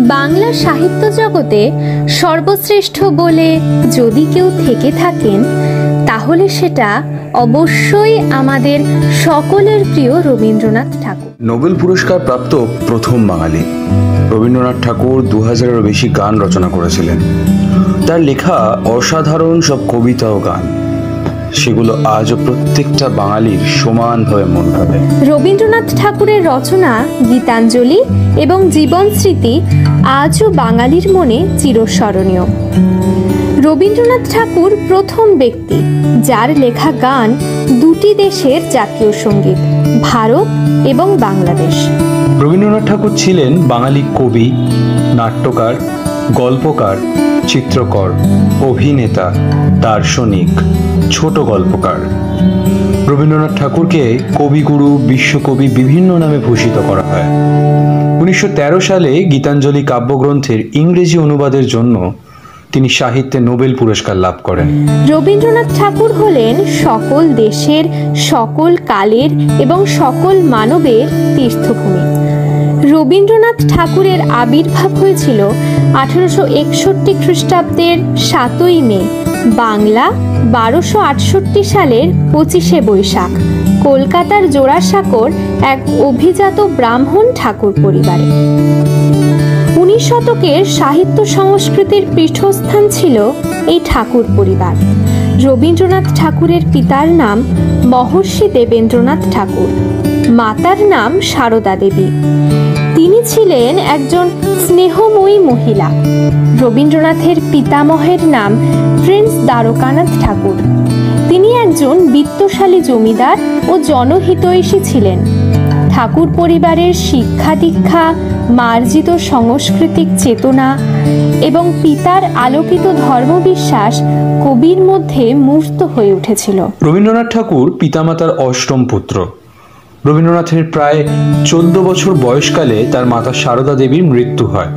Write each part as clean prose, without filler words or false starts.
বাংলা সাহিত্য জগতে সর্বশ্রেষ্ঠ বলে যদি কেউ থেকে থাকেন তাহলে সেটা অবশ্যই আমাদের সকলের প্রিয় রবীন্দ্রনাথ ঠাকুর। নোবেল পুরস্কার প্রাপ্ত প্রথম বাঙালি রবীন্দ্রনাথ ঠাকুর 2000-এরও বেশি গান রচনা করেছিলেন। তার লেখা অসাধারণ সব কবিতা ও গান, সেগুলো আজও প্রত্যেকটা বাঙালির সমানভাবে মন কাড়ে। রবীন্দ্রনাথ ঠাকুরের রচনা গীতাঞ্জলি এবং জীবন স্মৃতি আজও বাঙালির মনে চিরস্মরণীয়। রবীন্দ্রনাথ ঠাকুর প্রথম ব্যক্তি যার লেখা গান দুটি দেশের জাতীয় সঙ্গীত, ভারত এবং বাংলাদেশ। রবীন্দ্রনাথ ঠাকুর ছিলেন বাঙালি কবি, নাট্যকার, গল্পকার, চিত্রকর, অভিনেতা, দার্শনিক, ছোট গল্পকার। রবীন্দ্রনাথ ঠাকুরকে কবিগুরু, বিশ্বকবি বিভিন্ন নামে ভূষিত করা হয়। 1913 সালে গীতাঞ্জলি কাব্যগ্রন্থের ইংরেজি অনুবাদের জন্য তিনি সাহিত্যে নোবেল পুরস্কার লাভ করেন। রবীন্দ্রনাথ ঠাকুর হলেন সকল দেশের, সকল কালের এবং সকল মানবের তীর্থভূমি। রবীন্দ্রনাথ ঠাকুরের আবির্ভাব হয়েছিল 1861 খ্রিস্টাব্দের 7ই মে, বাংলা 1268 সালের 25শে বৈশাখ, কলকাতার জোড়াসাঁকোর এক অভিজাত ব্রাহ্মণ ঠাকুর পরিবারে। 19 শতকের সাহিত্য সংস্কৃতির পীঠস্থান ছিল এই ঠাকুর পরিবার। রবীন্দ্রনাথ ঠাকুরের পিতার নাম মহর্ষি দেবেন্দ্রনাথ ঠাকুর, মাতার নাম সারদা দেবী। তিনি ছিলেন একজন স্নেহময়ী মহিলা। রবীন্দ্রনাথের পিতামহের নাম প্রিন্স দ্বারকানাথ ঠাকুর। তিনি একজন বিত্তশালী জমিদার ও জনহিতৈষী ছিলেন। ঠাকুর পরিবারের শিক্ষা দীক্ষা, মার্জিত সাংস্কৃতিক চেতনা এবং পিতার আলোকিত ধর্মবিশ্বাস কবির মধ্যে মূর্ত হয়ে উঠেছিল। রবীন্দ্রনাথ ঠাকুর পিতামাতার অষ্টম পুত্র। রবীন্দ্রনাথের প্রায় 14 বছর বয়সকালে তার মাতা সারদা দেবীর মৃত্যু হয়।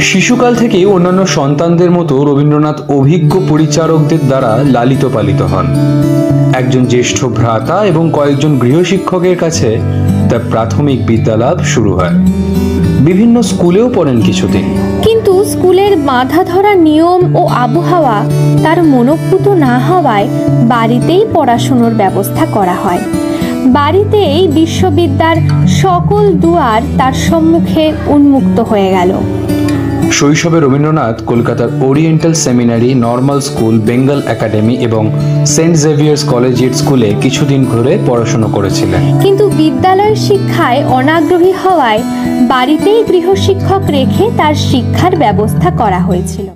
শিশুকাল থেকেই অন্যান্য সন্তানদের মতো রবীন্দ্রনাথ অভিজ্ঞ পরিচারকদের দ্বারা লালিত পালিত হন। একজন জ্যেষ্ঠ ভ্রাতা এবং কয়েকজন গৃহশিক্ষকের কাছে তার প্রাথমিক বিদ্যালাভ শুরু হয়। বিভিন্ন স্কুলেও পড়েন কিছুদিন, কিন্তু স্কুলের বাঁধা ধরা নিয়ম ও আবহাওয়া তার মনোপুত না হওয়ায় বাড়িতেই পড়াশোনার ব্যবস্থা করা হয়। বাড়িতেই বিশ্ববিদ্যার সকল দুয়ার তার সম্মুখে উন্মুক্ত হয়ে গেল। শৈশবে রবীন্দ্রনাথ কলকাতার oriental seminary, normal school, Bengal academy এবং সেন্ট জেভিয়ার্স কলেজিয়েট স্কুলে কিছুদিন ঘুরে পড়াশোনা করেছিলেন। কিন্তু বিদ্যালয়ের শিক্ষায় অনাগ্রহী হওয়ায় বাড়িতেই গৃহশিক্ষক রেখে তার শিক্ষার ব্যবস্থা করা হয়েছিল।